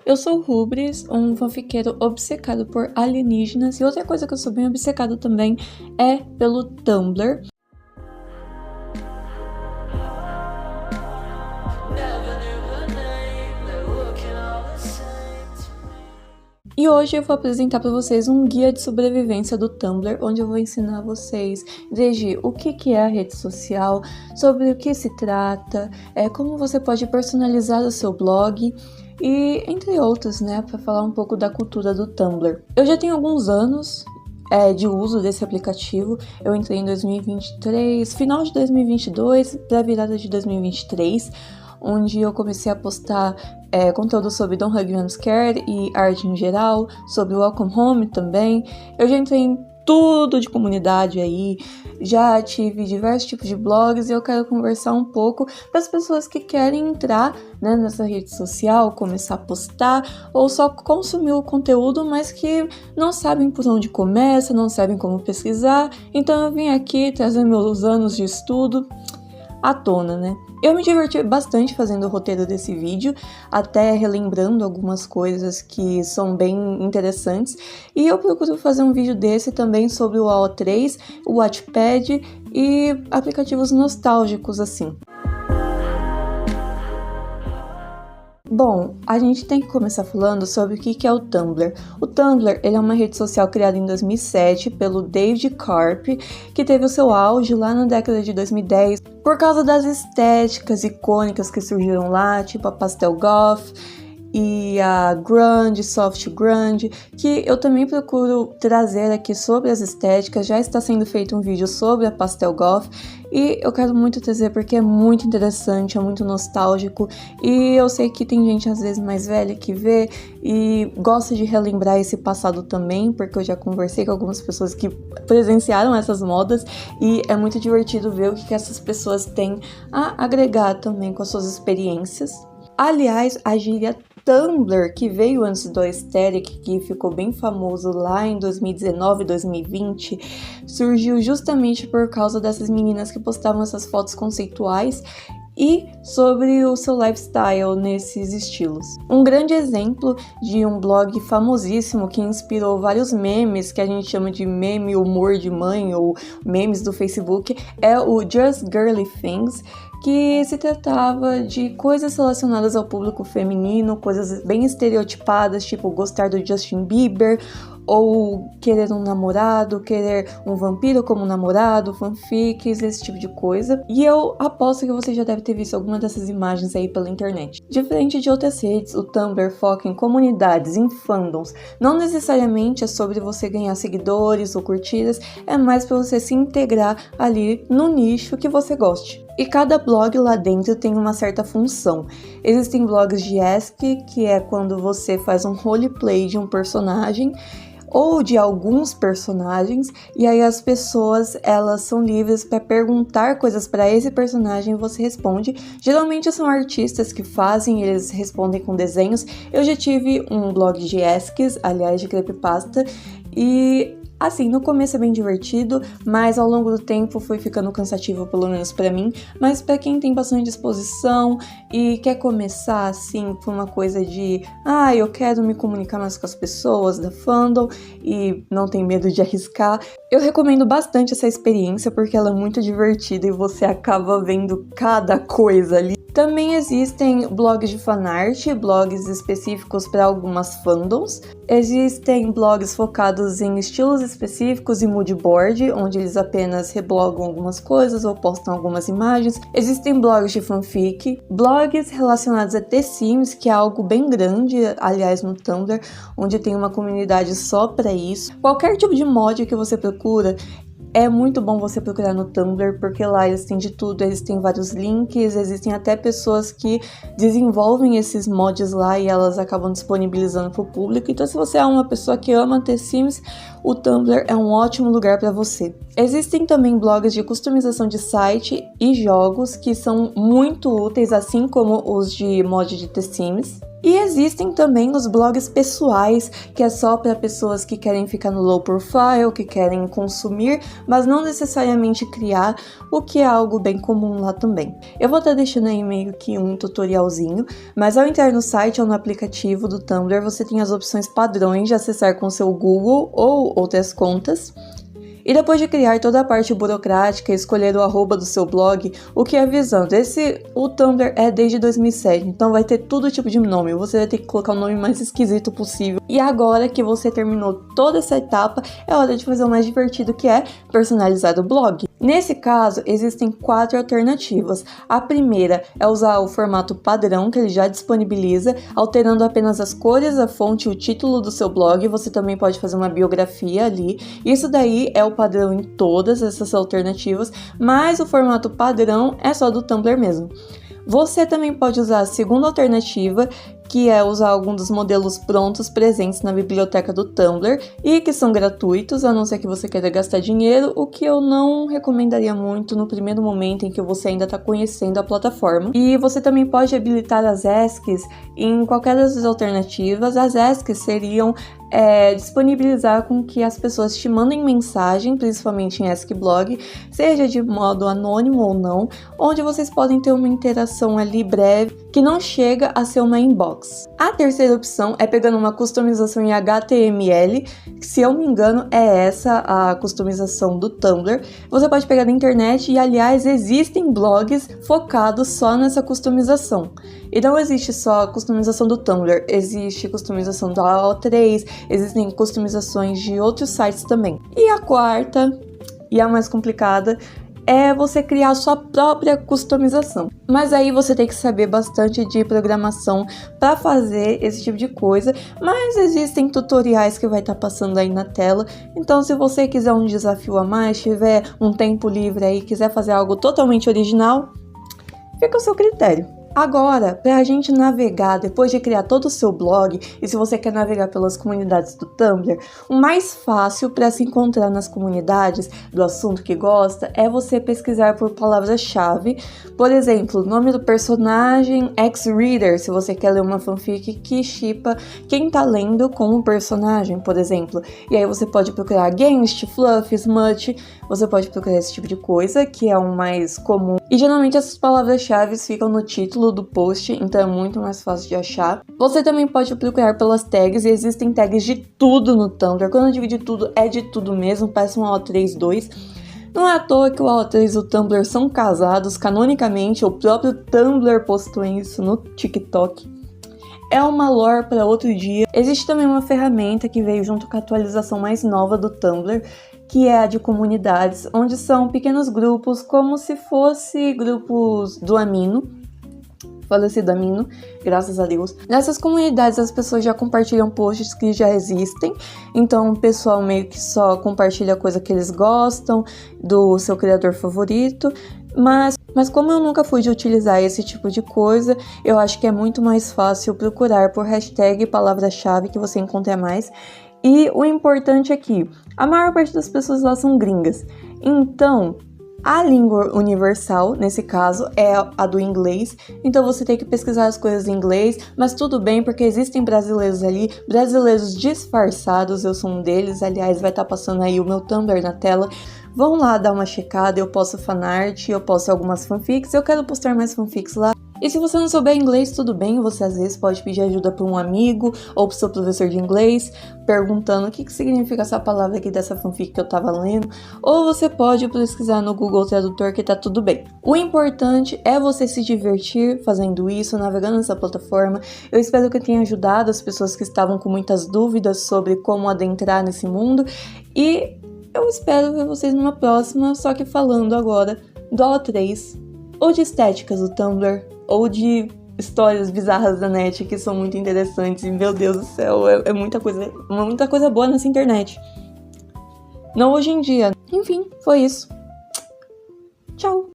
Eu sou o Rubris, um fanfiqueiro obcecado por alienígenas, e outra coisa que eu sou bem obcecado também é pelo Tumblr. E hoje eu vou apresentar para vocês um guia de sobrevivência do Tumblr, onde eu vou ensinar vocês desde o que é a rede social, sobre o que se trata, como você pode personalizar o seu blog e entre outros, né, para falar um pouco da cultura do Tumblr. Eu já tenho alguns anos de uso desse aplicativo. Eu entrei em 2023, final de 2022 para a virada de 2023, onde eu comecei a postar conteúdo sobre Don't Hug, I'm Scared e arte em geral, sobre Welcome Home também. Eu já entrei em tudo de comunidade aí, já tive diversos tipos de blogs e eu quero conversar um pouco para as pessoas que querem entrar, né, nessa rede social, começar a postar ou só consumir o conteúdo, mas que não sabem por onde começa, não sabem como pesquisar. Então eu vim aqui trazer meus anos de estudo à tona, né? Eu me diverti bastante fazendo o roteiro desse vídeo, até relembrando algumas coisas que são bem interessantes, e eu procuro fazer um vídeo desse também sobre o AO3, o Wattpad e aplicativos nostálgicos assim. Bom, a gente tem que começar falando sobre o que é o Tumblr. O Tumblr ele é uma rede social criada em 2007 pelo David Karp, que teve o seu auge lá na década de 2010 por causa das estéticas icônicas que surgiram lá, tipo a pastel goth e a grunge, soft grunge, que eu também procuro trazer aqui sobre as estéticas. Já está sendo feito um vídeo sobre a pastel goth e eu quero muito trazer porque é muito interessante, é muito nostálgico e eu sei que tem gente às vezes mais velha que vê e gosta de relembrar esse passado também, porque eu já conversei com algumas pessoas que presenciaram essas modas e é muito divertido ver o que essas pessoas têm a agregar também com as suas experiências. Aliás, a gíria Tumblr, que veio antes do Aesthetic, que ficou bem famoso lá em 2019, 2020, surgiu justamente por causa dessas meninas que postavam essas fotos conceituais e sobre o seu lifestyle nesses estilos. Um grande exemplo de um blog famosíssimo que inspirou vários memes que a gente chama de meme humor de mãe ou memes do Facebook é o Just Girly Things, que se tratava de coisas relacionadas ao público feminino, coisas bem estereotipadas, tipo gostar do Justin Bieber, ou querer um namorado, querer um vampiro como namorado, fanfics, esse tipo de coisa. E eu aposto que você já deve ter visto alguma dessas imagens aí pela internet. Diferente de outras redes, o Tumblr foca em comunidades, em fandoms. Não necessariamente é sobre você ganhar seguidores ou curtidas, é mais para você se integrar ali no nicho que você goste. E cada blog lá dentro tem uma certa função. Existem blogs de Ask, que é quando você faz um roleplay de um personagem ou de alguns personagens, e aí as pessoas elas são livres para perguntar coisas para esse personagem e você responde. Geralmente são artistas que fazem, eles respondem com desenhos. Eu já tive um blog de Asks, aliás de creepypasta, e assim, no começo é bem divertido, mas ao longo do tempo foi ficando cansativo, pelo menos pra mim. Mas pra quem tem bastante disposição e quer começar assim por uma coisa de eu quero me comunicar mais com as pessoas da fandom e não tem medo de arriscar, eu recomendo bastante essa experiência porque ela é muito divertida e você acaba vendo cada coisa ali. Também existem blogs de fanart, blogs específicos para algumas fandoms. Existem blogs focados em estilos específicos e moodboard, onde eles apenas reblogam algumas coisas ou postam algumas imagens. Existem blogs de fanfic, blogs relacionados a The Sims, que é algo bem grande, aliás, no Tumblr, onde tem uma comunidade só para isso. Qualquer tipo de mod que você procura, é muito bom você procurar no Tumblr, porque lá eles têm de tudo, eles têm vários links, existem até pessoas que desenvolvem esses mods lá e elas acabam disponibilizando para o público. Então se você é uma pessoa que ama The Sims, o Tumblr é um ótimo lugar para você. Existem também blogs de customização de site e jogos que são muito úteis, assim como os de mod de The Sims. E existem também os blogs pessoais, que é só para pessoas que querem ficar no low profile, que querem consumir, mas não necessariamente criar, o que é algo bem comum lá também. Eu vou estar deixando aí meio que um tutorialzinho, mas ao entrar no site ou no aplicativo do Tumblr, você tem as opções padrões de acessar com seu Google ou outras contas. E depois de criar toda a parte burocrática e escolher o arroba do seu blog, o que avisando, o Tumblr é desde 2007, então vai ter todo tipo de nome, você vai ter que colocar o nome mais esquisito possível. E agora que você terminou toda essa etapa, é hora de fazer o mais divertido, que é personalizar o blog. Nesse caso, existem 4 alternativas. A primeira é usar o formato padrão que ele já disponibiliza, alterando apenas as cores, a fonte e o título do seu blog. Você também pode fazer uma biografia ali. Isso daí é o padrão em todas essas alternativas, mas o formato padrão é só do Tumblr mesmo. Você também pode usar a segunda alternativa, que é usar algum dos modelos prontos presentes na biblioteca do Tumblr e que são gratuitos, a não ser que você queira gastar dinheiro, o que eu não recomendaria muito no primeiro momento em que você ainda está conhecendo a plataforma. E você também pode habilitar as ESCs em qualquer das alternativas. As ESCs seriam disponibilizar com que as pessoas te mandem mensagem, principalmente em ESCblog, seja de modo anônimo ou não, onde vocês podem ter uma interação ali breve, que não chega a ser uma inbox. A terceira opção é pegando uma customização em HTML, que, se eu me engano, é essa a customização do Tumblr. Você pode pegar da internet e, aliás, existem blogs focados só nessa customização. E não existe só a customização do Tumblr, existe customização do AO3, existem customizações de outros sites também. E a quarta, e a mais complicada, é você criar a sua própria customização. Mas aí você tem que saber bastante de programação para fazer esse tipo de coisa, mas existem tutoriais que vai estar passando aí na tela. Então, se você quiser um desafio a mais, tiver um tempo livre aí, quiser fazer algo totalmente original, fica ao seu critério. Agora, para a gente navegar, depois de criar todo o seu blog, e se você quer navegar pelas comunidades do Tumblr, o mais fácil para se encontrar nas comunidades do assunto que gosta é você pesquisar por palavras-chave. Por exemplo, nome do personagem X-Reader, se você quer ler uma fanfic que shippa quem tá lendo com o personagem, por exemplo. E aí você pode procurar Gangst, Fluff, Smut, você pode procurar esse tipo de coisa, que é o mais comum. E geralmente essas palavras-chave ficam no título do post, então é muito mais fácil de achar. Você também pode procurar pelas tags, e existem tags de tudo no Tumblr. Quando eu digo de tudo, é de tudo mesmo, parece um AO3-2. Não é à toa que o AO3 e o Tumblr são casados, canonicamente, o próprio Tumblr postou isso no TikTok. É uma lore para outro dia. Existe também uma ferramenta que veio junto com a atualização mais nova do Tumblr, que é a de comunidades, onde são pequenos grupos, como se fosse grupos do Amino, falecido Amino, graças a Deus. Nessas comunidades as pessoas já compartilham posts que já existem, então o pessoal meio que só compartilha coisa que eles gostam, do seu criador favorito, mas como eu nunca fui de utilizar esse tipo de coisa, eu acho que é muito mais fácil procurar por hashtag e palavra-chave que você encontra mais. E o importante é que a maior parte das pessoas lá são gringas, então a língua universal, nesse caso, é a do inglês, então você tem que pesquisar as coisas em inglês, mas tudo bem, porque existem brasileiros ali, brasileiros disfarçados, eu sou um deles, aliás, vai estar passando aí o meu Tumblr na tela. Vão lá dar uma checada, eu posto fanart, eu posto algumas fanfics, eu quero postar mais fanfics lá. E se você não souber inglês, tudo bem, você às vezes pode pedir ajuda para um amigo ou para o seu professor de inglês, perguntando o que significa essa palavra aqui dessa fanfic que eu tava lendo, ou você pode pesquisar no Google Tradutor que tá tudo bem. O importante é você se divertir fazendo isso, navegando nessa plataforma. Eu espero que eu tenha ajudado as pessoas que estavam com muitas dúvidas sobre como adentrar nesse mundo, e eu espero ver vocês numa próxima, só que falando agora do AO3, ou de estéticas do Tumblr, ou de histórias bizarras da net que são muito interessantes. E, meu Deus do céu, é muita coisa boa nessa internet. Não hoje em dia. Enfim, foi isso. Tchau!